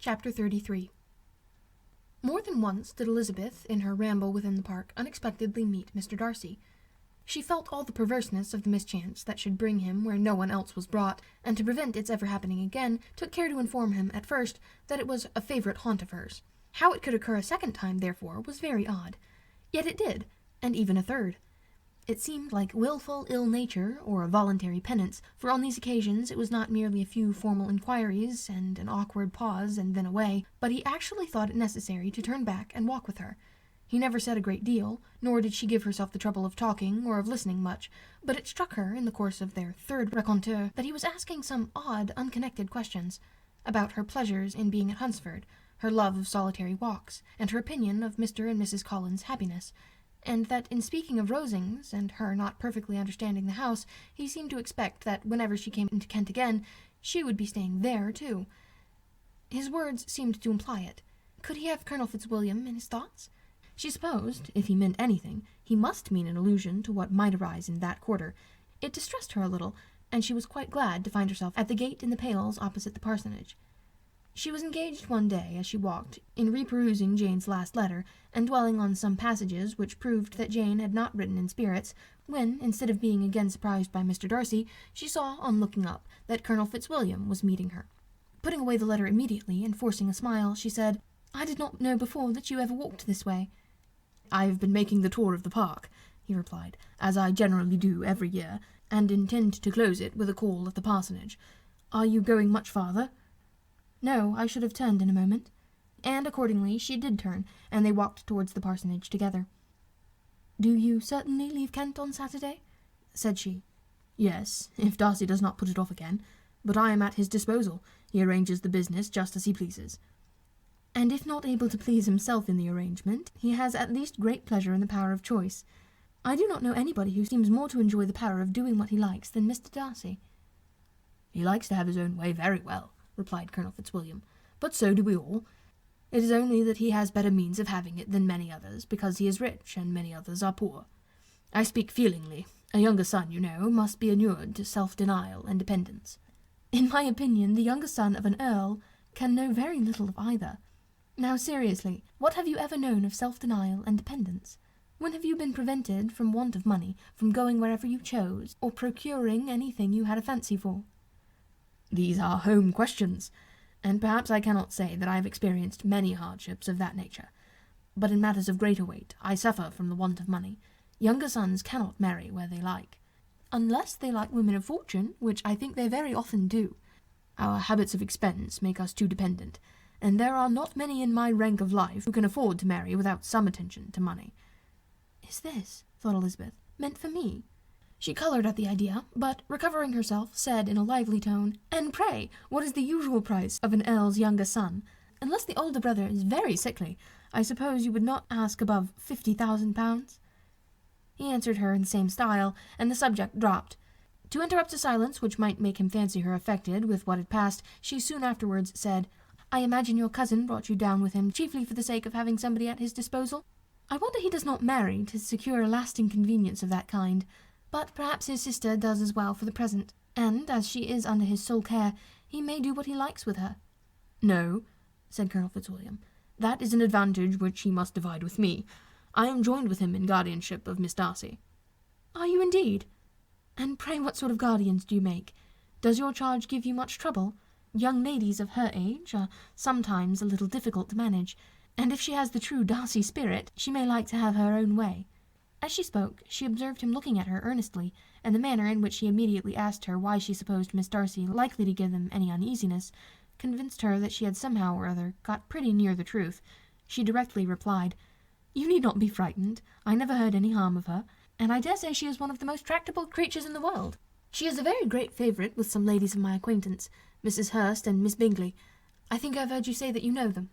Chapter 33. More than once did Elizabeth, in her ramble within the park, unexpectedly meet Mr. Darcy. She felt all the perverseness of the mischance that should bring him where no one else was brought, and to prevent its ever happening again, took care to inform him, at first, that it was a favourite haunt of hers. How it could occur a second time, therefore, was very odd. Yet it did, and even a third. It seemed like wilful ill-nature, or a voluntary penance, for on these occasions it was not merely a few formal inquiries, and an awkward pause, and then away, but he actually thought it necessary to turn back and walk with her. He never said a great deal, nor did she give herself the trouble of talking or of listening much, but it struck her, in the course of their third rencontre, that he was asking some odd, unconnected questions, about her pleasures in being at Hunsford, her love of solitary walks, and her opinion of Mr. and Mrs. Collins's happiness, and that in speaking of Rosings, and her not perfectly understanding the house, he seemed to expect that whenever she came into Kent again, she would be staying there too. His words seemed to imply it. Could he have Colonel Fitzwilliam in his thoughts? She supposed, if he meant anything, he must mean an allusion to what might arise in that quarter. It distressed her a little, and she was quite glad to find herself at the gate in the Pales opposite the parsonage. She was engaged one day, as she walked, in reperusing Jane's last letter, and dwelling on some passages which proved that Jane had not written in spirits, when, instead of being again surprised by Mr. Darcy, she saw, on looking up, that Colonel Fitzwilliam was meeting her. Putting away the letter immediately, and forcing a smile, she said, "I did not know before that you ever walked this way." "I have been making the tour of the park," he replied, "as I generally do every year, and intend to close it with a call at the parsonage. Are you going much farther?" "No, I should have turned in a moment." And accordingly she did turn, and they walked towards the parsonage together. "Do you certainly leave Kent on Saturday?" said she. "Yes, if Darcy does not put it off again, but I am at his disposal. He arranges the business just as he pleases." "And if not able to please himself in the arrangement, he has at least great pleasure in the power of choice. I do not know anybody who seems more to enjoy the power of doing what he likes than Mr. Darcy." "He likes to have his own way very well," replied Colonel Fitzwilliam, "but so do we all. It is only that he has better means of having it than many others, because he is rich, and many others are poor. I speak feelingly. A younger son, you know, must be inured to self-denial and dependence." "In my opinion, the younger son of an earl can know very little of either. Now, seriously, what have you ever known of self-denial and dependence? When have you been prevented, from want of money, from going wherever you chose, or procuring anything you had a fancy for?" "These are home questions, and perhaps I cannot say that I have experienced many hardships of that nature. But in matters of greater weight, I suffer from the want of money. Younger sons cannot marry where they like." "Unless they like women of fortune, which I think they very often do." "Our habits of expense make us too dependent, and there are not many in my rank of life who can afford to marry without some attention to money." "Is this," thought Elizabeth, "meant for me?" She coloured at the idea, but, recovering herself, said in a lively tone, "And pray, what is the usual price of an earl's younger son? Unless the older brother is very sickly, I suppose you would not ask above £50,000? He answered her in the same style, and the subject dropped. To interrupt a silence which might make him fancy her affected with what had passed, she soon afterwards said, "I imagine your cousin brought you down with him chiefly for the sake of having somebody at his disposal? I wonder he does not marry to secure a lasting convenience of that kind. But perhaps his sister does as well for the present, and, as she is under his sole care, he may do what he likes with her." "No," said Colonel Fitzwilliam, "that is an advantage which he must divide with me. I am joined with him in guardianship of Miss Darcy." "Are you indeed? And pray what sort of guardians do you make? Does your charge give you much trouble? Young ladies of her age are sometimes a little difficult to manage, and if she has the true Darcy spirit, she may like to have her own way." As she spoke, she observed him looking at her earnestly, and the manner in which he immediately asked her why she supposed Miss Darcy likely to give them any uneasiness convinced her that she had somehow or other got pretty near the truth. She directly replied, "You need not be frightened. I never heard any harm of her, and I dare say she is one of the most tractable creatures in the world. She is a very great favourite with some ladies of my acquaintance, Mrs. Hurst and Miss Bingley. I think I have heard you say that you know them."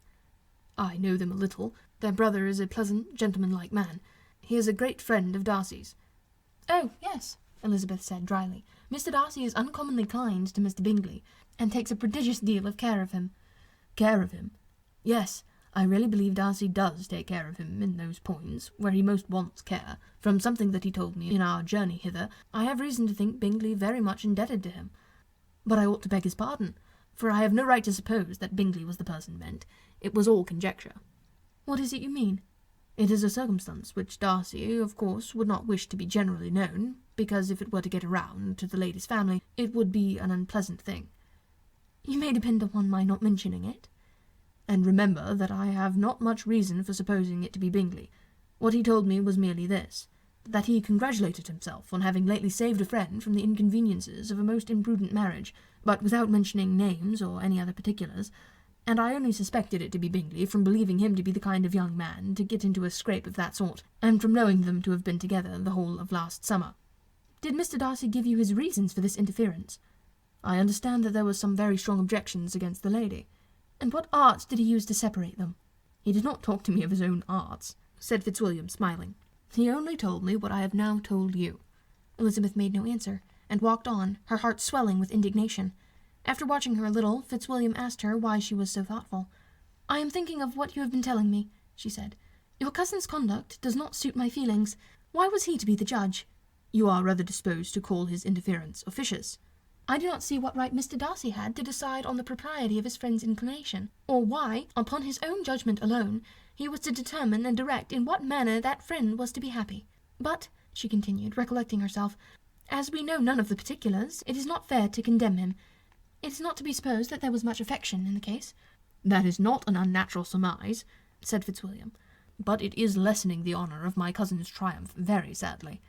"I know them a little. Their brother is a pleasant, gentlemanlike man. He is a great friend of Darcy's." "Oh, yes," Elizabeth said dryly. "Mr. Darcy is uncommonly kind to Mr. Bingley, and takes a prodigious deal of care of him." "Care of him? Yes, I really believe Darcy does take care of him in those points where he most wants care. From something that he told me in our journey hither, I have reason to think Bingley very much indebted to him. But I ought to beg his pardon, for I have no right to suppose that Bingley was the person meant. It was all conjecture." "What is it you mean?" "It is a circumstance which Darcy, of course, would not wish to be generally known, because if it were to get around to the lady's family, it would be an unpleasant thing." "You may depend upon my not mentioning it." "And remember that I have not much reason for supposing it to be Bingley. What he told me was merely this, that he congratulated himself on having lately saved a friend from the inconveniences of a most imprudent marriage, but without mentioning names or any other particulars, and I only suspected it to be Bingley from believing him to be the kind of young man to get into a scrape of that sort, and from knowing them to have been together the whole of last summer." "Did Mr. Darcy give you his reasons for this interference?" "I understand that there were some very strong objections against the lady." "And what arts did he use to separate them?" "He did not talk to me of his own arts," said Fitzwilliam, smiling. "He only told me what I have now told you." Elizabeth made no answer, and walked on, her heart swelling with indignation. After watching her a little, Fitzwilliam asked her why she was so thoughtful. "I am thinking of what you have been telling me," she said. "Your cousin's conduct does not suit my feelings. Why was he to be the judge?" "You are rather disposed to call his interference officious." "I do not see what right Mr. Darcy had to decide on the propriety of his friend's inclination, or why, upon his own judgment alone, he was to determine and direct in what manner that friend was to be happy. But," she continued, recollecting herself, "as we know none of the particulars, it is not fair to condemn him. It is not to be supposed that there was much affection in the case." "That is not an unnatural surmise," said Fitzwilliam, "but it is lessening the honour of my cousin's triumph very sadly."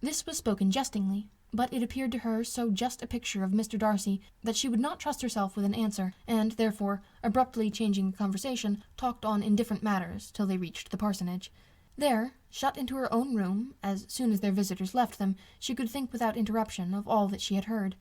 This was spoken jestingly, but it appeared to her so just a picture of Mr. Darcy that she would not trust herself with an answer, and, therefore, abruptly changing the conversation, talked on indifferent matters till they reached the parsonage. There, shut into her own room, as soon as their visitors left them, she could think without interruption of all that she had heard.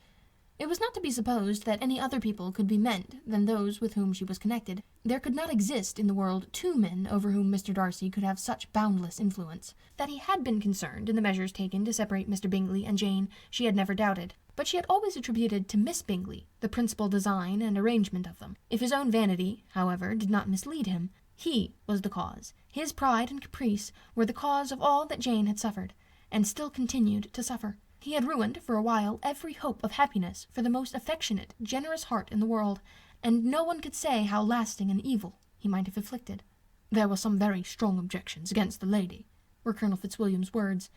It was not to be supposed that any other people could be meant than those with whom she was connected. There could not exist in the world two men over whom Mr. Darcy could have such boundless influence. That he had been concerned in the measures taken to separate Mr. Bingley and Jane she had never doubted, but she had always attributed to Miss Bingley the principal design and arrangement of them. If his own vanity, however, did not mislead him, he was the cause. His pride and caprice were the cause of all that Jane had suffered, and still continued to suffer. He had ruined, for a while, every hope of happiness for the most affectionate, generous heart in the world, and no one could say how lasting an evil he might have inflicted. "There were some very strong objections against the lady," were Colonel Fitzwilliam's words,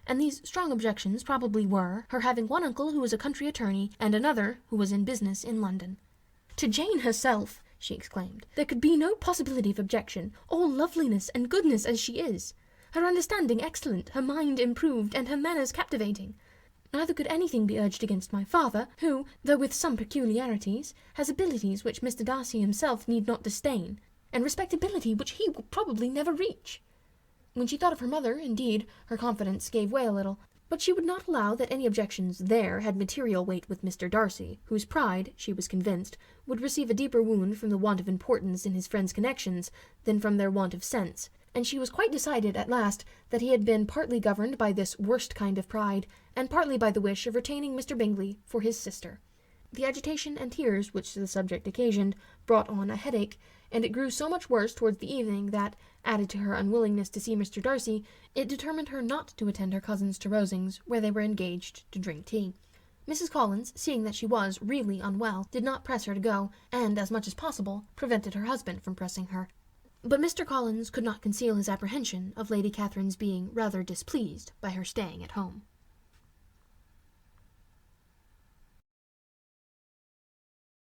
and these strong objections probably were her having one uncle who was a country attorney, and another who was in business in London. "To Jane herself," she exclaimed, "there could be no possibility of objection, all loveliness and goodness as she is. Her understanding excellent, her mind improved, and her manners captivating. Neither could anything be urged against my father, who, though with some peculiarities, has abilities which Mr. Darcy himself need not disdain, and respectability which he will probably never reach." When she thought of her mother, indeed, her confidence gave way a little, but she would not allow that any objections there had material weight with Mr. Darcy, whose pride, she was convinced, would receive a deeper wound from the want of importance in his friend's connections than from their want of sense, and she was quite decided at last that he had been partly governed by this worst kind of pride, and partly by the wish of retaining Mr. Bingley for his sister. The agitation and tears which the subject occasioned brought on a headache, and it grew so much worse towards the evening that, added to her unwillingness to see Mr. Darcy, it determined her not to attend her cousins to Rosings, where they were engaged to drink tea. Mrs. Collins, seeing that she was really unwell, did not press her to go, and, as much as possible, prevented her husband from pressing her. But Mr. Collins could not conceal his apprehension of Lady Catherine's being rather displeased by her staying at home.